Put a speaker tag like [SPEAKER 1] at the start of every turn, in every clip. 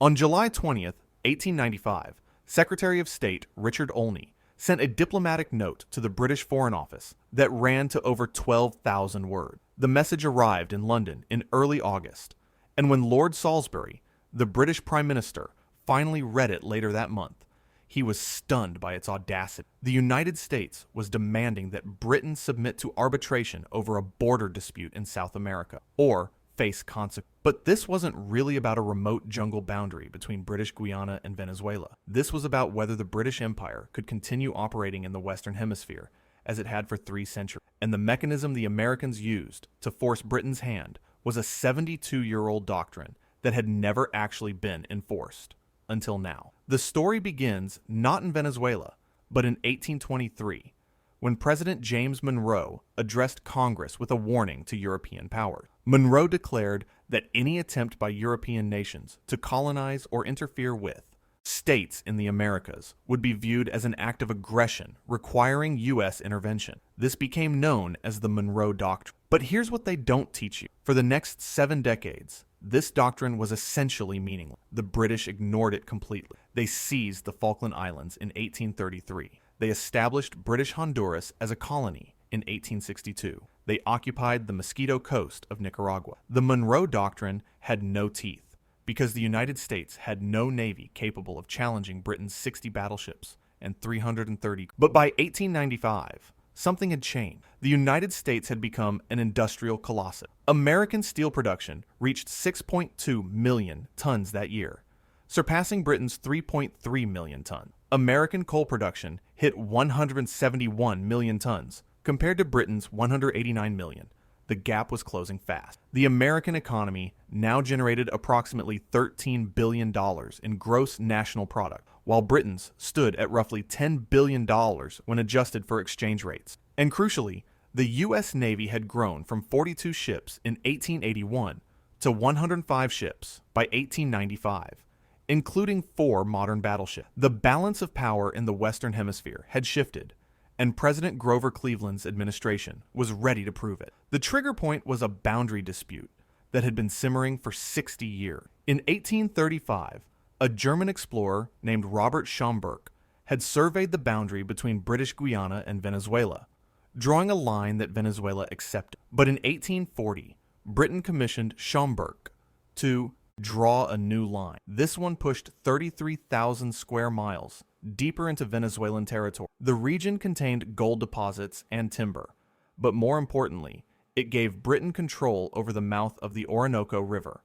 [SPEAKER 1] On July 20th, 1895, Secretary of State Richard Olney sent a diplomatic note to the British Foreign Office that ran to over 12,000 words. The message arrived in London in early August, and when Lord Salisbury, the British Prime Minister, finally read it later that month, he was stunned by its audacity. The United States was demanding that Britain submit to arbitration over a border dispute in South America, or face consequences. But this wasn't really about a remote jungle boundary between British Guiana and Venezuela. This was about whether the British Empire could continue operating in the Western Hemisphere as it had for 3 centuries. And the mechanism the Americans used to force Britain's hand was a 72-year-old doctrine that had never actually been enforced until now. The story begins not in Venezuela, but in 1823, when President James Monroe addressed Congress with a warning to European powers. Monroe declared that any attempt by European nations to colonize or interfere with states in the Americas would be viewed as an act of aggression requiring U.S. intervention. This became known as the Monroe Doctrine. But here's what they don't teach you. For the next 7 decades, this doctrine was essentially meaningless. The British ignored it completely. They seized the Falkland Islands in 1833. They established British Honduras as a colony in 1862. They occupied the Mosquito Coast of Nicaragua. The Monroe Doctrine had no teeth because the United States had no navy capable of challenging Britain's 60 battleships and 330. But by 1895, something had changed. The United States had become an industrial colossus. American steel production reached 6.2 million tons that year, surpassing Britain's 3.3 million tons. American coal production hit 171 million tons, compared to Britain's 189 million. The gap was closing fast. The American economy now generated approximately $13 billion in gross national product, while Britain's stood at roughly $10 billion when adjusted for exchange rates. And crucially, the U.S. Navy had grown from 42 ships in 1881 to 105 ships by 1895, including 4 modern battleships. The balance of power in the Western Hemisphere had shifted, and President Grover Cleveland's administration was ready to prove it. The trigger point was a boundary dispute that had been simmering for 60 years. In 1835, a German explorer named Robert Schomburgk had surveyed the boundary between British Guiana and Venezuela, drawing a line that Venezuela accepted. But in 1840, Britain commissioned Schomburgk to draw a new line. This one pushed 33,000 square miles deeper into Venezuelan territory. The region contained gold deposits and timber, but more importantly, it gave Britain control over the mouth of the Orinoco River,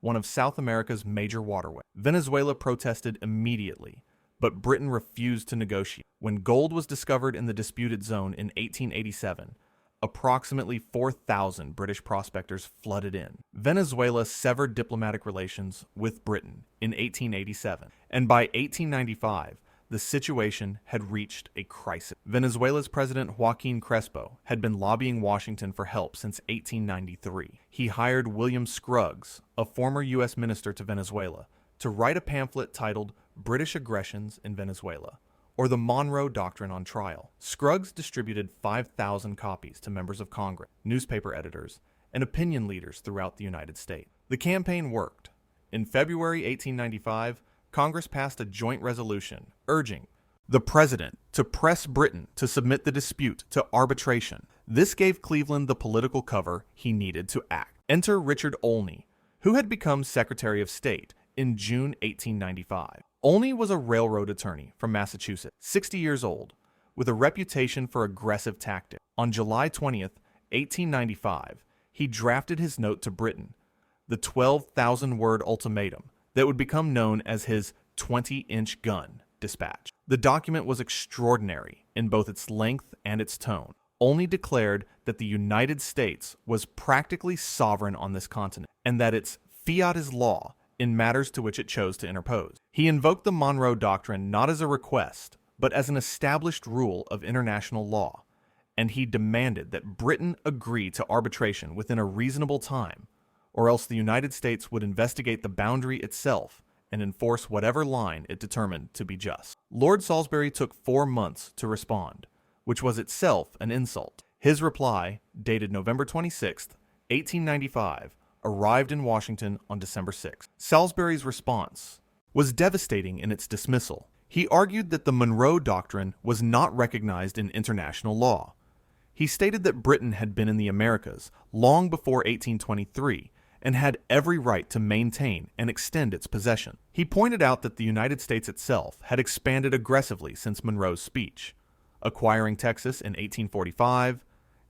[SPEAKER 1] one of South America's major waterways. Venezuela protested immediately, but Britain refused to negotiate. When gold was discovered in the disputed zone in 1887, approximately 4,000 British prospectors flooded in. Venezuela severed diplomatic relations with Britain in 1887, and by 1895, the situation had reached a crisis. Venezuela's President Joaquin Crespo had been lobbying Washington for help since 1893. He hired William Scruggs, a former U.S. minister to Venezuela, to write a pamphlet titled British Aggressions in Venezuela, or the Monroe Doctrine on Trial. Scruggs distributed 5,000 copies to members of Congress, newspaper editors, and opinion leaders throughout the United States. The campaign worked. In February 1895, Congress passed a joint resolution urging the President to press Britain to submit the dispute to arbitration. This gave Cleveland the political cover he needed to act. Enter Richard Olney, who had become Secretary of State in June 1895. Olney was a railroad attorney from Massachusetts, 60 years old, with a reputation for aggressive tactics. On July 20th, 1895, he drafted his note to Britain, the 12,000-word ultimatum that would become known as his 20-inch gun dispatch. The document was extraordinary in both its length and its tone. Olney declared that the United States was practically sovereign on this continent, and that its fiat is law in matters to which it chose to interpose. He invoked the Monroe Doctrine not as a request, but as an established rule of international law, and he demanded that Britain agree to arbitration within a reasonable time, or else the United States would investigate the boundary itself and enforce whatever line it determined to be just. Lord Salisbury took 4 months to respond, which was itself an insult. His reply, dated November 26, 1895, arrived in Washington on December 6. Salisbury's response was devastating in its dismissal. He argued that the Monroe Doctrine was not recognized in international law. He stated that Britain had been in the Americas long before 1823 and had every right to maintain and extend its possession. He pointed out that the United States itself had expanded aggressively since Monroe's speech, acquiring Texas in 1845,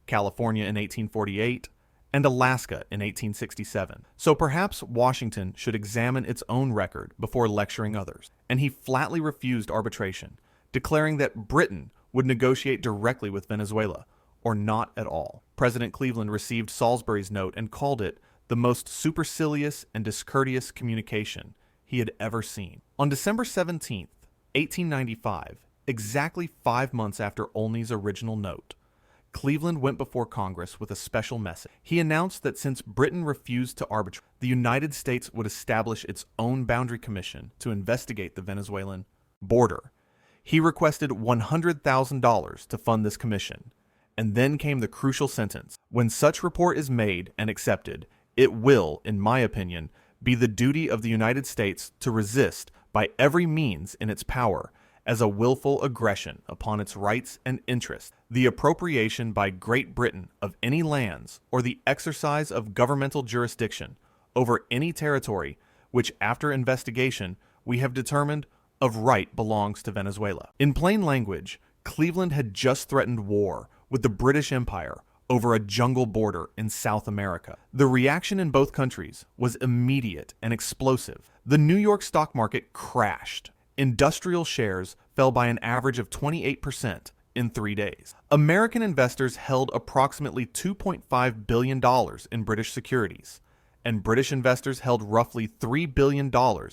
[SPEAKER 1] California in 1848, and Alaska in 1867. So perhaps Washington should examine its own record before lecturing others. And he flatly refused arbitration, declaring that Britain would negotiate directly with Venezuela, or not at all. President Cleveland received Salisbury's note and called it the most supercilious and discourteous communication he had ever seen. On December 17, 1895, exactly 5 months after Olney's original note, Cleveland went before Congress with a special message. He announced that since Britain refused to arbitrate, the United States would establish its own boundary commission to investigate the Venezuelan border. He requested $100,000 to fund this commission. And then came the crucial sentence: when such report is made and accepted, it will, in my opinion, be the duty of the United States to resist by every means in its power, as a willful aggression upon its rights and interests, the appropriation by Great Britain of any lands or the exercise of governmental jurisdiction over any territory which, after investigation, we have determined of right belongs to Venezuela. In plain language, Cleveland had just threatened war with the British Empire over a jungle border in South America. The reaction in both countries was immediate and explosive. The New York stock market crashed. Industrial shares fell by an average of 28% in 3 days. American investors held approximately $2.5 billion in British securities, and British investors held roughly $3 billion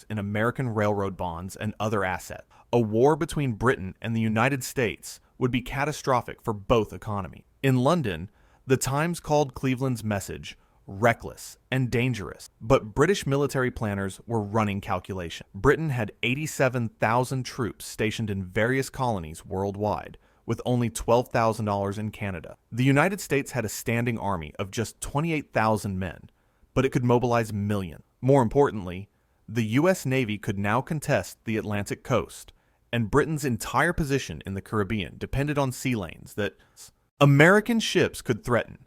[SPEAKER 1] in American railroad bonds and other assets. A war between Britain and the United States would be catastrophic for both economies. In London, the Times called Cleveland's message reckless and dangerous, but British military planners were running calculations. Britain had 87,000 troops stationed in various colonies worldwide, with only $12,000 in Canada. The United States had a standing army of just 28,000 men, but it could mobilize millions. More importantly, the U.S. Navy could now contest the Atlantic coast, and Britain's entire position in the Caribbean depended on sea lanes that American ships could threaten.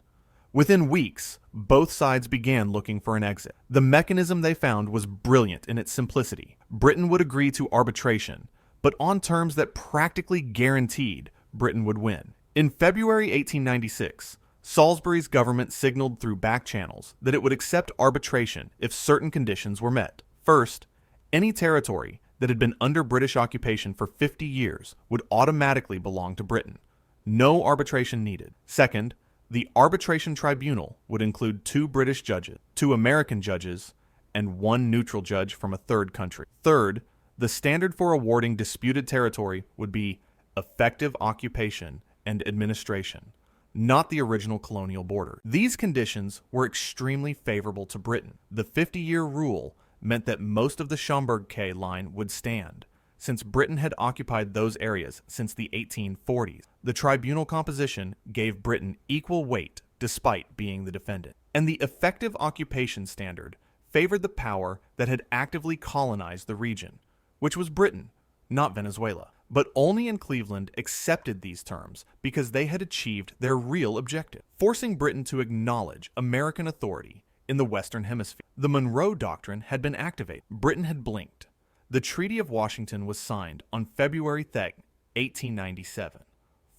[SPEAKER 1] Within weeks, both sides began looking for an exit. The mechanism they found was brilliant in its simplicity. Britain would agree to arbitration, but on terms that practically guaranteed Britain would win. In February 1896, Salisbury's government signaled through back channels that it would accept arbitration if certain conditions were met. First, any territory that had been under British occupation for 50 years would automatically belong to Britain. No arbitration needed. Second, the arbitration tribunal would include 2 British judges, 2 American judges, and 1 neutral judge from a third country. Third, the standard for awarding disputed territory would be effective occupation and administration, not the original colonial border. These conditions were extremely favorable to Britain. The 50-year rule meant that most of the Schomburg Quay line would stand, since Britain had occupied those areas since the 1840s. The tribunal composition gave Britain equal weight despite being the defendant. And the effective occupation standard favored the power that had actively colonized the region, which was Britain, not Venezuela. But Olney and Cleveland accepted these terms because they had achieved their real objective, forcing Britain to acknowledge American authority in the Western Hemisphere. The Monroe Doctrine had been activated. Britain had blinked. The Treaty of Washington was signed on February 3, 1897,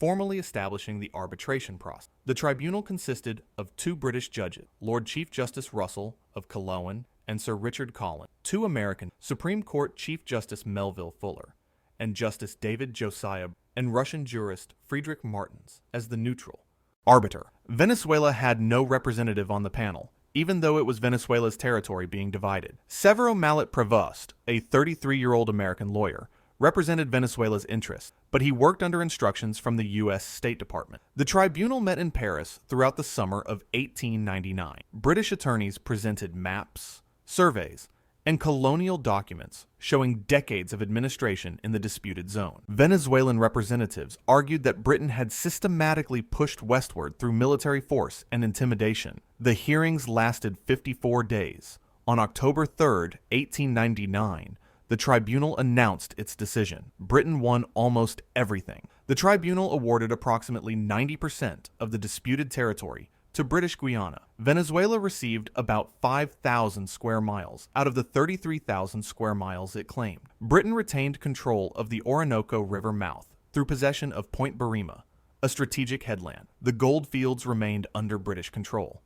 [SPEAKER 1] formally establishing the arbitration process. The tribunal consisted of 2 British judges, Lord Chief Justice Russell of Culloden and Sir Richard Collins, 2 American, Supreme Court Chief Justice Melville Fuller, and Justice David Josiah, and Russian jurist Friedrich Martens as the neutral arbiter. Venezuela had no representative on the panel, even though it was Venezuela's territory being divided. Severo Mallet Prevost, a 33-year-old American lawyer, represented Venezuela's interests, but he worked under instructions from the U.S. State Department. The tribunal met in Paris throughout the summer of 1899. British attorneys presented maps, surveys, and colonial documents showing decades of administration in the disputed zone. Venezuelan representatives argued that Britain had systematically pushed westward through military force and intimidation. The hearings lasted 54 days. On October 3, 1899, the tribunal announced its decision. Britain won almost everything. The tribunal awarded approximately 90% of the disputed territory to British Guiana. Venezuela received about 5,000 square miles out of the 33,000 square miles it claimed. Britain retained control of the Orinoco River mouth through possession of Point Barima, a strategic headland. The gold fields remained under British control.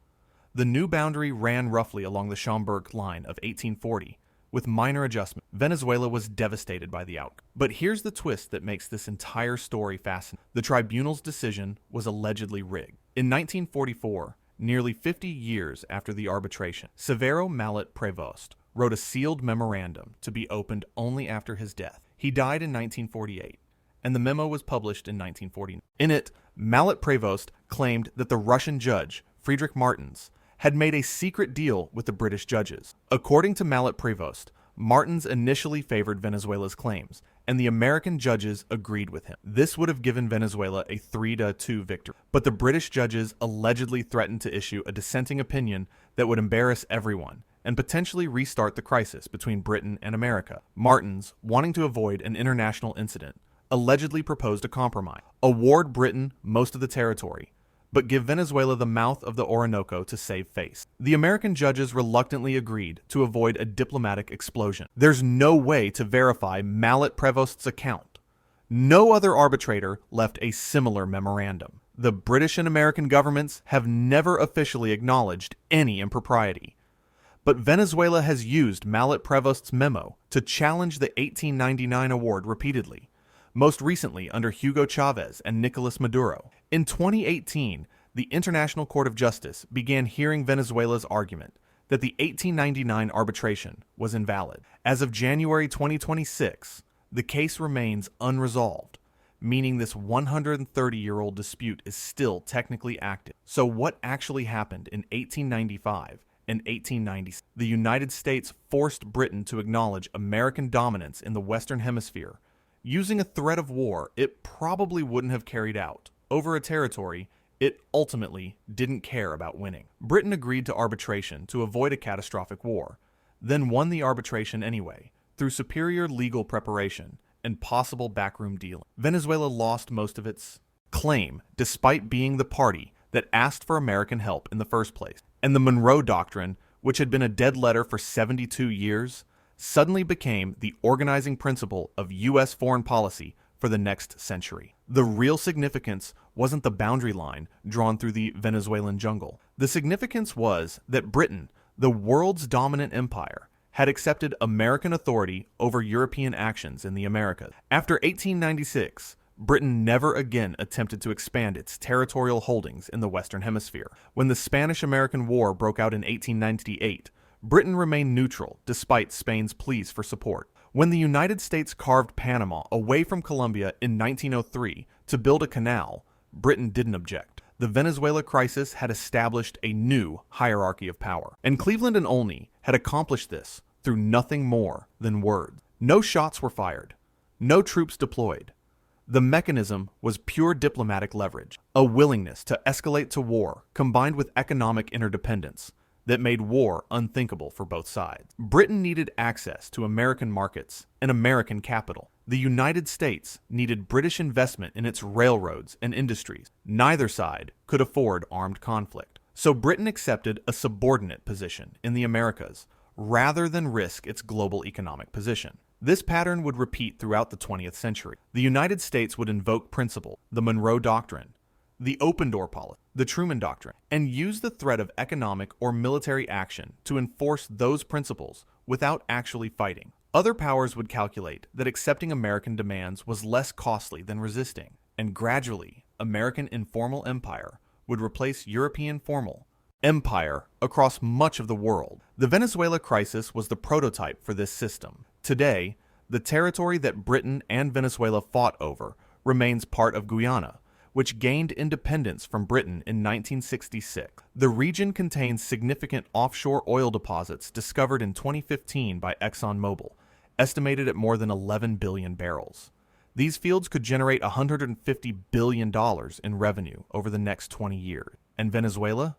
[SPEAKER 1] The new boundary ran roughly along the Schomburg Line of 1840, with minor adjustments. Venezuela was devastated by the outcome. But here's the twist that makes this entire story fascinating. The tribunal's decision was allegedly rigged. In 1944, nearly 50 years after the arbitration, Severo Mallet Prevost wrote a sealed memorandum to be opened only after his death. He died in 1948, and the memo was published in 1949. In it, Mallet Prevost claimed that the Russian judge, Friedrich Martens, had made a secret deal with the British judges. According to Mallet Prevost, Martens initially favored Venezuela's claims, and the American judges agreed with him. This would have given Venezuela a 3-2 victory. But the British judges allegedly threatened to issue a dissenting opinion that would embarrass everyone and potentially restart the crisis between Britain and America. Martens, wanting to avoid an international incident, allegedly proposed a compromise: award Britain most of the territory, but give Venezuela the mouth of the Orinoco to save face. The American judges reluctantly agreed to avoid a diplomatic explosion. There's no way to verify Mallet Prevost's account. No other arbitrator left a similar memorandum. The British and American governments have never officially acknowledged any impropriety. But Venezuela has used Mallet Prevost's memo to challenge the 1899 award repeatedly, most recently under Hugo Chavez and Nicolas Maduro. In 2018, the International Court of Justice began hearing Venezuela's argument that the 1899 arbitration was invalid. As of January 2026, the case remains unresolved, meaning this 130-year-old dispute is still technically active. So what actually happened in 1895 and 1896? The United States forced Britain to acknowledge American dominance in the Western Hemisphere, using a threat of war it probably wouldn't have carried out over a territory it ultimately didn't care about winning. Britain agreed to arbitration to avoid a catastrophic war, then won the arbitration anyway through superior legal preparation and possible backroom dealing. Venezuela lost most of its claim despite being the party that asked for American help in the first place. And the Monroe Doctrine, which had been a dead letter for 72 years, suddenly became the organizing principle of U.S. foreign policy for the next century. The real significance wasn't the boundary line drawn through the Venezuelan jungle. The significance was that Britain, the world's dominant empire, had accepted American authority over European actions in the Americas. After 1896, Britain never again attempted to expand its territorial holdings in the Western Hemisphere. When the Spanish-American War broke out in 1898, Britain remained neutral despite Spain's pleas for support. When the United States carved Panama away from Colombia in 1903 to build a canal, Britain didn't object. The Venezuela crisis had established a new hierarchy of power, and Cleveland and Olney had accomplished this through nothing more than words. No shots were fired, no troops deployed. The mechanism was pure diplomatic leverage, a willingness to escalate to war combined with economic interdependence that made war unthinkable for both sides. Britain needed access to American markets and American capital. The United States needed British investment in its railroads and industries. Neither side could afford armed conflict. So Britain accepted a subordinate position in the Americas rather than risk its global economic position. This pattern would repeat throughout the 20th century. The United States would invoke principle, the Monroe Doctrine, the Open Door Policy, the Truman Doctrine, and use the threat of economic or military action to enforce those principles without actually fighting. Other powers would calculate that accepting American demands was less costly than resisting, and gradually, American informal empire would replace European formal empire across much of the world. The Venezuela crisis was the prototype for this system. Today, the territory that Britain and Venezuela fought over remains part of Guyana, which gained independence from Britain in 1966. The region contains significant offshore oil deposits discovered in 2015 by ExxonMobil, estimated at more than 11 billion barrels. These fields could generate $150 billion in revenue over the next 20 years. And Venezuela?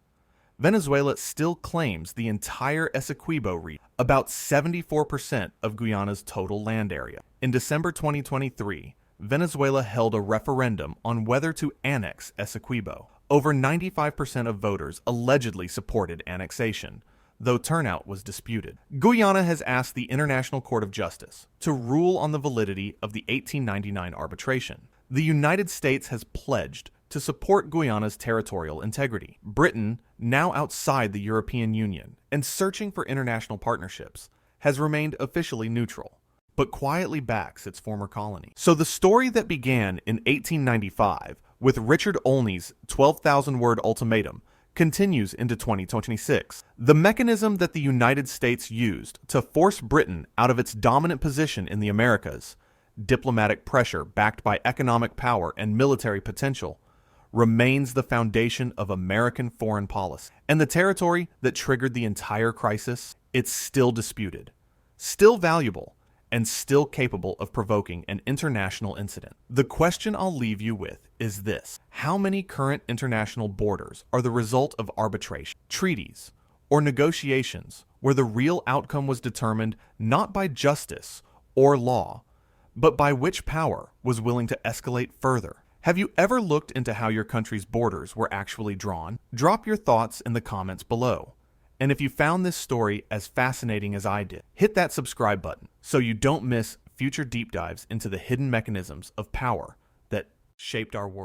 [SPEAKER 1] Venezuela still claims the entire Essequibo region, about 74% of Guyana's total land area. In December 2023, Venezuela held a referendum on whether to annex Essequibo. Over 95% of voters allegedly supported annexation, though turnout was disputed. Guyana has asked the International Court of Justice to rule on the validity of the 1899 arbitration. The United States has pledged to support Guyana's territorial integrity. Britain, now outside the European Union and searching for international partnerships, has remained officially neutral, but quietly backs its former colony. So the story that began in 1895 with Richard Olney's 12,000-word ultimatum continues into 2026. The mechanism that the United States used to force Britain out of its dominant position in the Americas, diplomatic pressure backed by economic power and military potential, remains the foundation of American foreign policy. And the territory that triggered the entire crisis, it's still disputed, still valuable, and still capable of provoking an international incident. The question I'll leave you with is this: how many current international borders are the result of arbitration, treaties, or negotiations where the real outcome was determined not by justice or law, but by which power was willing to escalate further? Have you ever looked into how your country's borders were actually drawn? Drop your thoughts in the comments below. And if you found this story as fascinating as I did, hit that subscribe button so you don't miss future deep dives into the hidden mechanisms of power that shaped our world.